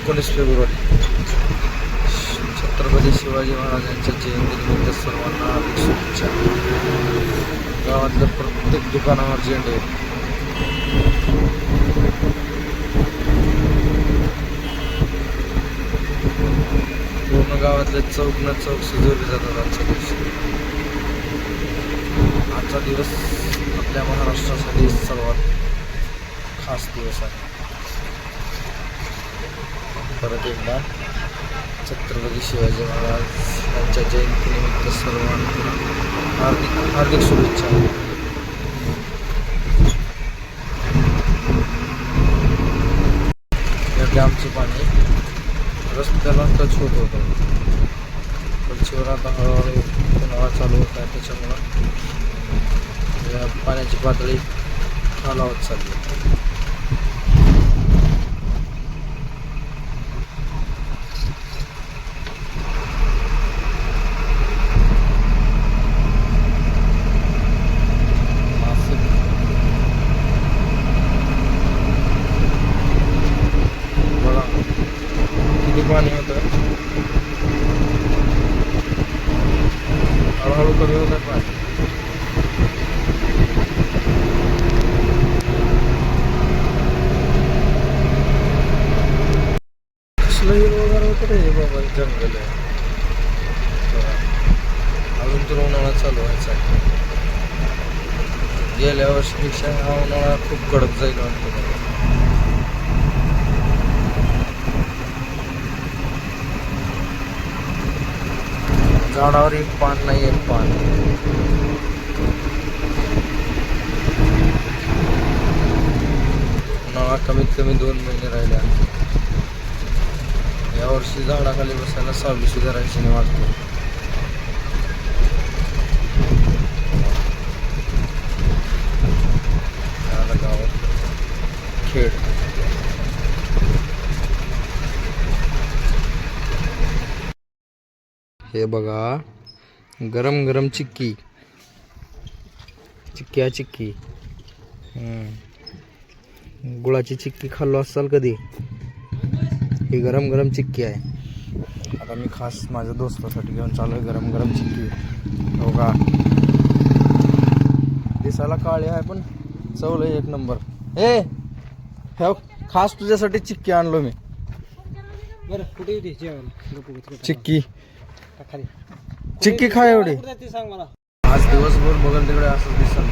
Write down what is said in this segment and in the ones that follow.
19 February Chhatrapati Shivaji महाराजांच्या जयंतीनिमित्त सर्वांना हार्दिक शुभेच्छा. गावातल्या प्रत्येक दुकानावर झेंडे. पूर्ण गावातले चौक न चौक सजवले जातात आजच्या दिवशी. आजचा दिवस आपल्या महाराष्ट्रासाठी सर्वात खास दिवस आहे. परत एकदा छत्रपती शिवाजी महाराज यांच्या जयंतीनिमित्त सर्वांना हार्दिक हार्दिक शुभेच्छा. या डॅमचं पाणी रस्त्याला टच होत होतं, पण शिवर आता हळूहळू उन्हाळा चालू होत आहे, त्याच्यामुळं या पाण्याची पातळी खालावत चालली. पाणी होतं, हळूहळू कमी होत आहे पाणी. कसलं हिरवं वगैरे होतं रे बाबा, जंगल आहे. अजून तर उन्हाळा चालू व्हायचा आहे. गेल्या वर्षीपेक्षा हा उन्हाळा खूप कडक जाईल वाटतं. झाडावर एक पान नाही, एक पान. उन्हाळा कमीत कमी 2 महिने राहिले. यावर्षी झाडाखाली बसायला सावली सुद्धा राहायची नाही वाटतं. गावात खेळ. हे बघा, गरम गरम चिक्की चिक्की. गुळाची चिक्की खाल्लो असाल कधी? ही गरम गरम चिक्की आहे. आता मी खास माझ्या दोस्तासाठी घेऊन चालू आहे गरम गरम चिक्की. हो का, दिसायला काळी आहे पण चव लय एक नंबर. हे खास तुझ्यासाठी चिक्की आणलो मी. चिक्की चिक्की खा एवढी. आज दिवसभर बघल तिकडे असं दिसल.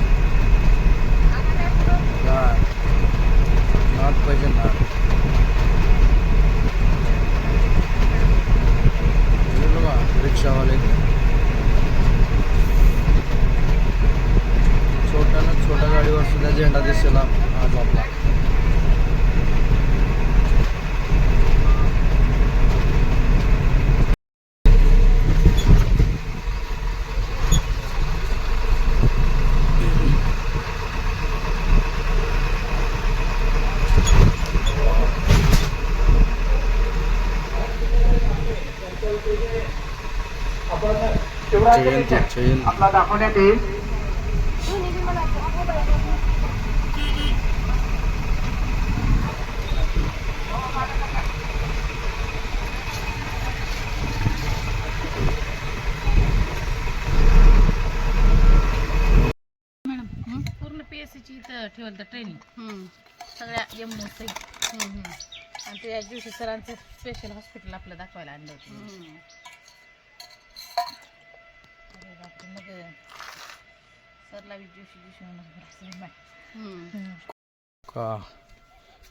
नाद पाहिजे नाद. बघा रिक्षावाले छोट्या गाडीवर सुद्धा झेंडा दिसेल आज आपला. आपला दाखवण्यात येईल. पूर्ण पीएससीची इथं ठेवलं तर ट्रेनिंग सगळ्या एमओसी आणि त्या दिवशी सरांचं स्पेशल हॉस्पिटल आपलं दाखवायला आणलं होतं. अरे बापरे, मग सरला दिवशी का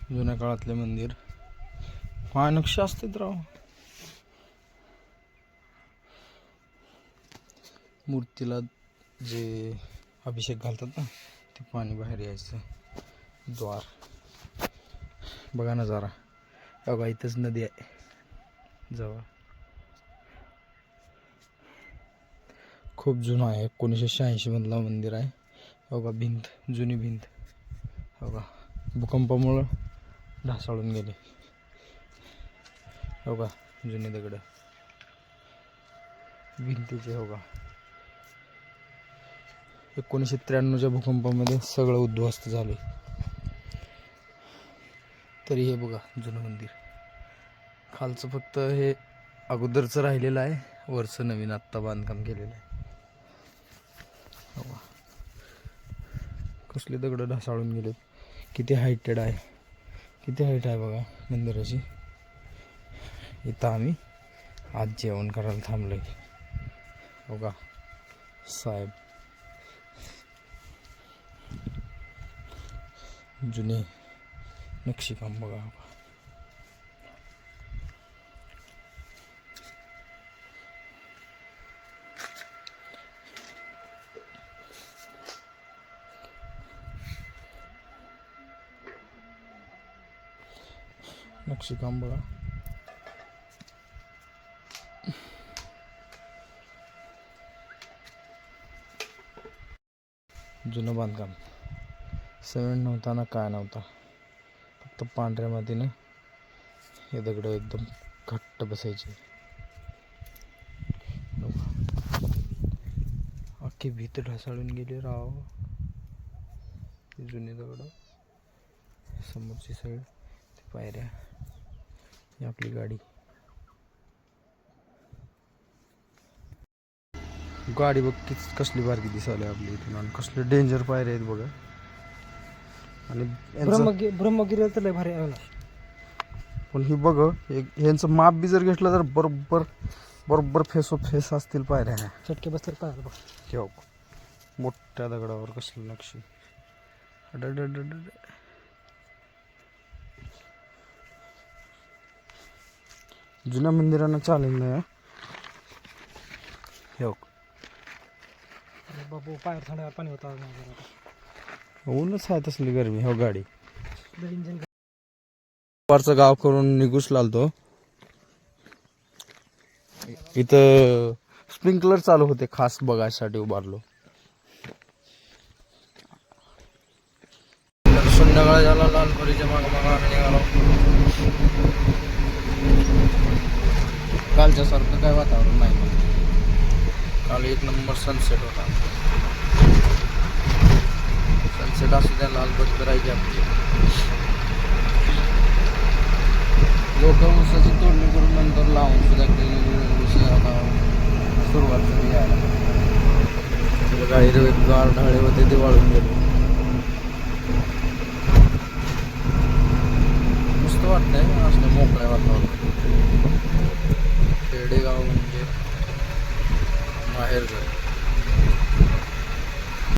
जुन्या काळातले मंदिर हा नक्षी असतात राव. मूर्तीला जे अभिषेक घालतात ना, ते पाणी बाहेर यायचं द्वार. बघा ना जरा, बघा इथंच नदी आहे जवळ. खूप जुनं आहे, 1986 मधला मंदिर आहे. बघा भिंत, जुनी भिंत. बघा भूकंपामुळं ढासळून गेले. बघा जुनी दगड भिंतीचे. बघा 1993च्या भूकंपामध्ये सगळं उद्ध्वस्त झाले. तरी हे बघा जुनं मंदिर. खालचं फक्त हे अगोदरचं राहिलेलं आहे, वरचं नवीन आत्ता बांधकाम केलेलं आहे. कसले दगड ढासाळून गेलेत. किती हायटेड आहे, किती हाईट आहे बघा मंदिराची. इथं आम्ही आज जेवण करायला थांबलोय बघा. साहेब जुने नक्षीकाम बघा. नक्षीकाम बघा. जुनं बांधकाम. सिमेंट नव्हता ना काय नव्हता, फक्त पांढऱ्या मातीनं हे दगड एकदम घट्ट बसायचे. अख्खी भीत ढासाळून गेली राव. जुनी दगड, समोरची साईड, ते पायऱ्या, ही आपली गाडी. गाडी बघ किती कसली बारकी दिसायला आपली इथून. आणि कसले डेंजर पायऱ्या आहेत बघा. आणि ब्रह्मगिरी तर लय भारी आहे ना. पण ही बघ, यांचं माप बी जर घेतलं तर बरोबर बरोबर फेस ऑफ फेस असतील पायऱ्या. चटके बसतील पाहायला बघ. ठेव मोठ्या दगडावर कसली नक्षी. जुन्या मंदिरांना चालेल ना. हे बाबू पायर थंडावर पाणी होता. ऊनच आहे तसली गरमी. हो गाडी इंजिन वरचं गाव करून निघूस लागतो. इथं स्प्रिंकलर चालू होते, खास बघायसाठी उभारलो. संध्याकाळी झाला, लालपरीच्या मागं आम्ही निघालो. कालच्या सारखं काय वातावरण नाही. काल एक नंबर सनसेट होता. सनसेट असू द्या, लालपरी करायची आपली. लोक ऊसाची तोडणी करून नंतर लावून सुद्धा सुरुवात झाली यायला. हिरवेगार ढाळे होते ते वाळून गेले. मस्त वाटतंय असलं मोकळ्या वातावरण. खेडेगाव म्हणजे माहेर घर.